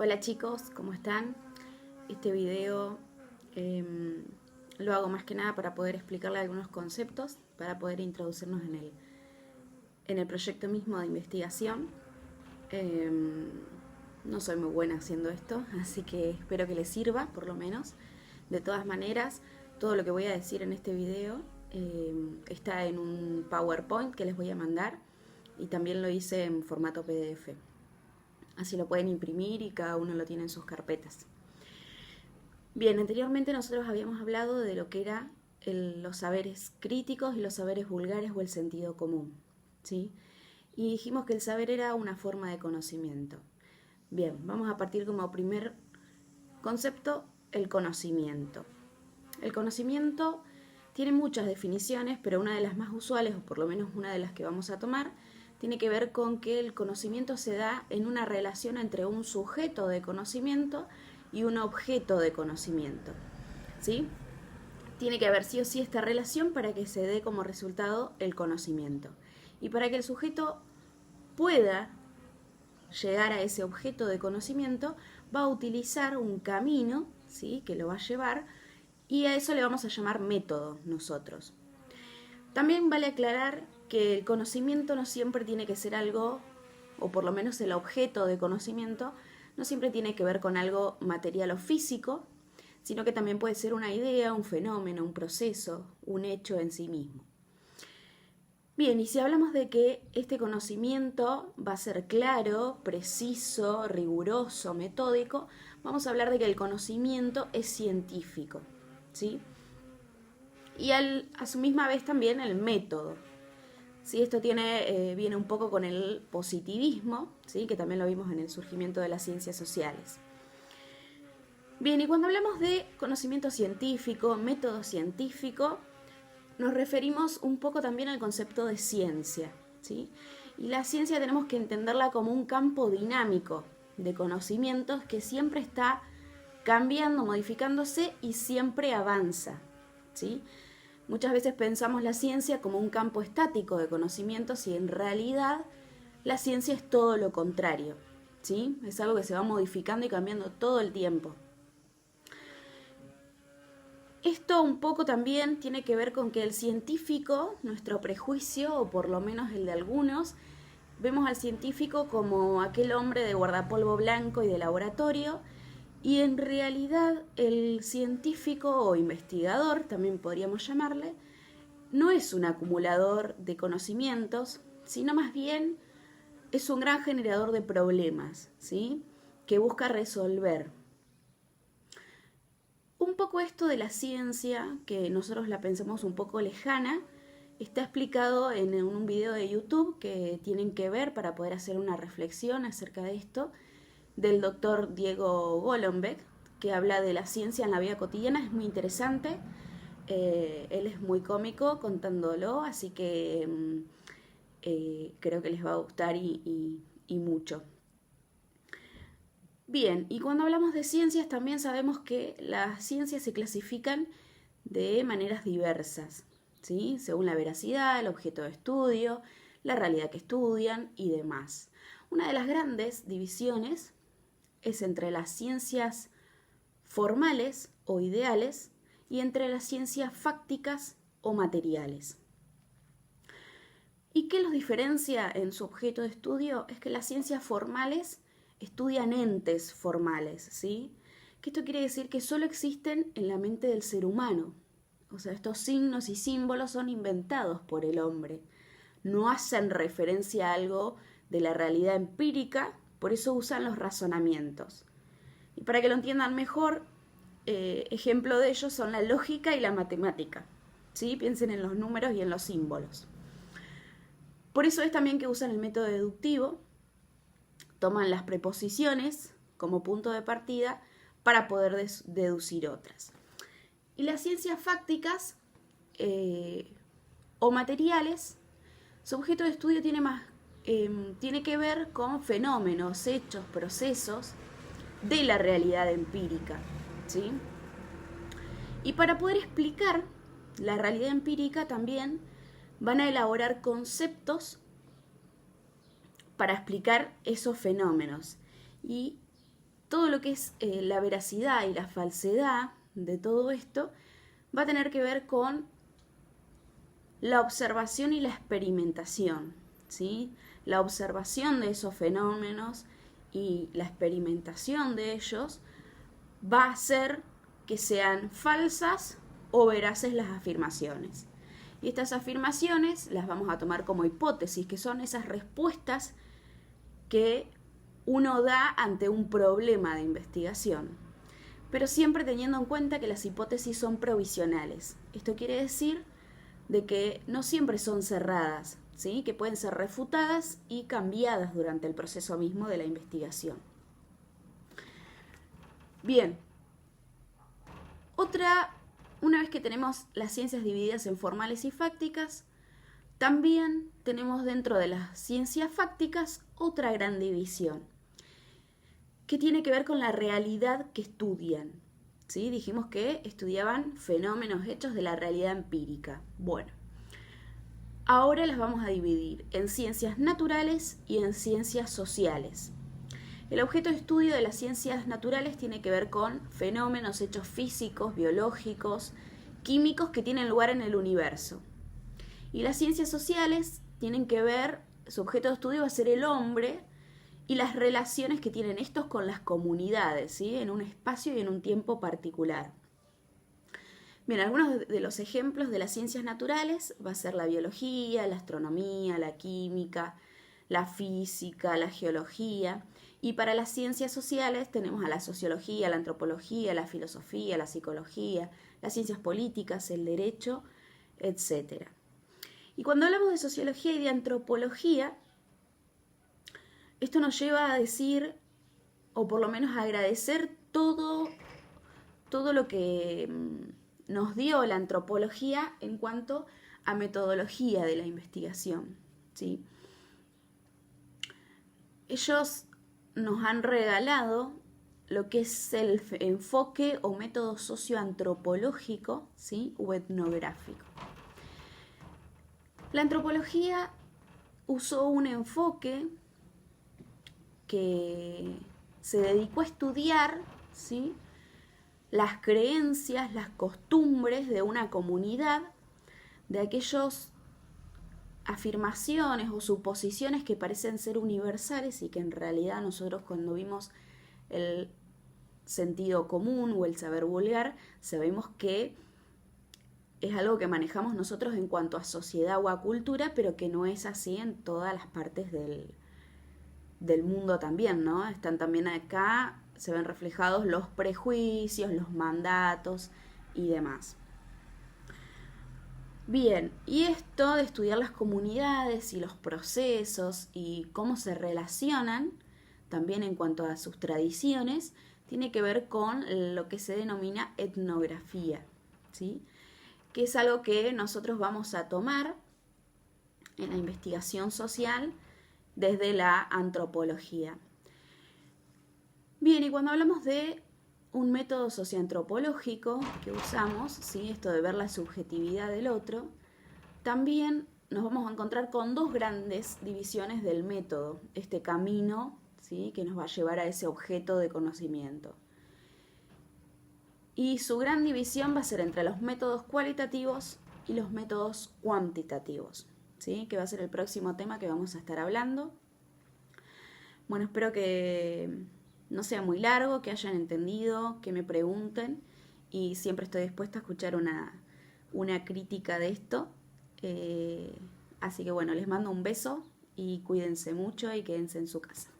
Hola chicos, ¿cómo están? Este video lo hago más que nada para poder explicarle algunos conceptos, para poder introducirnos en el proyecto mismo de investigación. No soy muy buena haciendo esto, así que espero que les sirva, por lo menos. De todas maneras, todo lo que voy a decir en este video está en un PowerPoint que les voy a mandar y también lo hice en formato PDF. Así lo pueden imprimir y cada uno lo tiene en sus carpetas. Bien, anteriormente nosotros habíamos hablado de lo que eran los saberes críticos y los saberes vulgares o el sentido común, ¿sí? Y dijimos que el saber era una forma de conocimiento. Bien, vamos a partir como primer concepto, el conocimiento. El conocimiento tiene muchas definiciones, pero una de las más usuales, o por lo menos una de las que vamos a tomar, tiene que ver con que el conocimiento se da en una relación entre un sujeto de conocimiento y un objeto de conocimiento, ¿sí? Tiene que haber sí o sí esta relación para que se dé como resultado el conocimiento. Y para que el sujeto pueda llegar a ese objeto de conocimiento, va a utilizar un camino, ¿sí?, que lo va a llevar, y a eso le vamos a llamar método nosotros. También vale aclarar que el conocimiento no siempre tiene que ser algo, o por lo menos el objeto de conocimiento, no siempre tiene que ver con algo material o físico, sino que también puede ser una idea, un fenómeno, un proceso, un hecho en sí mismo. Bien, y si hablamos de que este conocimiento va a ser claro, preciso, riguroso, metódico, vamos a hablar de que el conocimiento es científico, ¿sí? Y a su misma vez también el método. ¿Sí? Esto viene un poco con el positivismo, ¿sí?, que también lo vimos en el surgimiento de las ciencias sociales. Bien, y cuando hablamos de conocimiento científico, método científico, nos referimos un poco también al concepto de ciencia, ¿sí? Y la ciencia tenemos que entenderla como un campo dinámico de conocimientos que siempre está cambiando, modificándose y siempre avanza, ¿sí? Muchas veces pensamos la ciencia como un campo estático de conocimientos y en realidad la ciencia es todo lo contrario, ¿sí? Es algo que se va modificando y cambiando todo el tiempo. Esto un poco también tiene que ver con que el científico, nuestro prejuicio, o por lo menos el de algunos, vemos al científico como aquel hombre de guardapolvo blanco y de laboratorio, y en realidad el científico o investigador, también podríamos llamarle, no es un acumulador de conocimientos, sino más bien es un gran generador de problemas, ¿sí?, que busca resolver. Un poco esto de la ciencia, que nosotros la pensamos un poco lejana, está explicado en un video de YouTube que tienen que ver para poder hacer una reflexión acerca de esto, del doctor Diego Golombek, que habla de la ciencia en la vida cotidiana. Es muy interesante. Él es muy cómico contándolo, así que creo que les va a gustar y mucho. Bien, y cuando hablamos de ciencias también sabemos que las ciencias se clasifican de maneras diversas, ¿sí?, según la veracidad, el objeto de estudio, la realidad que estudian y demás. Una de las grandes divisiones es entre las ciencias formales o ideales y entre las ciencias fácticas o materiales. ¿Y qué los diferencia en su objeto de estudio? Es que las ciencias formales estudian entes formales, ¿sí? Que esto quiere decir que solo existen en la mente del ser humano. O sea, estos signos y símbolos son inventados por el hombre. No hacen referencia a algo de la realidad empírica, por eso usan los razonamientos. Y para que lo entiendan mejor, ejemplo de ello son la lógica y la matemática, ¿sí? Piensen en los números y en los símbolos. Por eso es también que usan el método deductivo, toman las preposiciones como punto de partida para poder deducir otras. Y las ciencias fácticas o materiales, su objeto de estudio tiene que ver con fenómenos, hechos, procesos de la realidad empírica, ¿sí? Y para poder explicar la realidad empírica también van a elaborar conceptos para explicar esos fenómenos. Y todo lo que es la veracidad y la falsedad de todo esto va a tener que ver con la observación y la experimentación, ¿sí? La observación de esos fenómenos y la experimentación de ellos va a hacer que sean falsas o veraces las afirmaciones. Y estas afirmaciones las vamos a tomar como hipótesis, que son esas respuestas que uno da ante un problema de investigación. Pero siempre teniendo en cuenta que las hipótesis son provisionales. Esto quiere decir de que no siempre son cerradas, ¿sí? Que pueden ser refutadas y cambiadas durante el proceso mismo de la investigación. Bien, una vez que tenemos las ciencias divididas en formales y fácticas, también tenemos dentro de las ciencias fácticas otra gran división, que tiene que ver con la realidad que estudian. ¿Sí? Dijimos que estudiaban fenómenos hechos de la realidad empírica. Bueno, ahora las vamos a dividir en ciencias naturales y en ciencias sociales. El objeto de estudio de las ciencias naturales tiene que ver con fenómenos hechos físicos, biológicos, químicos que tienen lugar en el universo. Y las ciencias sociales tienen que ver, su objeto de estudio va a ser el hombre y las relaciones que tienen estos con las comunidades, ¿sí? En un espacio y en un tiempo particular. Bien, algunos de los ejemplos de las ciencias naturales va a ser la biología, la astronomía, la química, la física, la geología. Y para las ciencias sociales tenemos a la sociología, la antropología, la filosofía, la psicología, las ciencias políticas, el derecho, etc. Y cuando hablamos de sociología y de antropología, esto nos lleva a decir, o por lo menos a agradecer todo lo que nos dio la antropología en cuanto a metodología de la investigación, ¿sí? Ellos nos han regalado lo que es el enfoque o método socioantropológico, ¿sí? O etnográfico. La antropología usó un enfoque que se dedicó a estudiar, ¿sí? Las creencias, las costumbres de una comunidad, de aquellas afirmaciones o suposiciones que parecen ser universales y que en realidad nosotros cuando vimos el sentido común o el saber vulgar, sabemos que es algo que manejamos nosotros en cuanto a sociedad o a cultura, pero que no es así en todas las partes del mundo también, ¿no? Están también acá, se ven reflejados los prejuicios, los mandatos y demás. Bien, y esto de estudiar las comunidades y los procesos y cómo se relacionan, también en cuanto a sus tradiciones, tiene que ver con lo que se denomina etnografía, ¿sí? Que es algo que nosotros vamos a tomar en la investigación social desde la antropología. Bien, y cuando hablamos de un método socioantropológico que usamos, ¿sí? Esto de ver la subjetividad del otro, también nos vamos a encontrar con dos grandes divisiones del método, este camino, ¿sí? Que nos va a llevar a ese objeto de conocimiento. Y su gran división va a ser entre los métodos cualitativos y los métodos cuantitativos, ¿sí? Que va a ser el próximo tema que vamos a estar hablando. Bueno, espero que no sea muy largo, que hayan entendido, que me pregunten y siempre estoy dispuesta a escuchar una crítica de esto. Así que bueno, les mando un beso y cuídense mucho y quédense en su casa.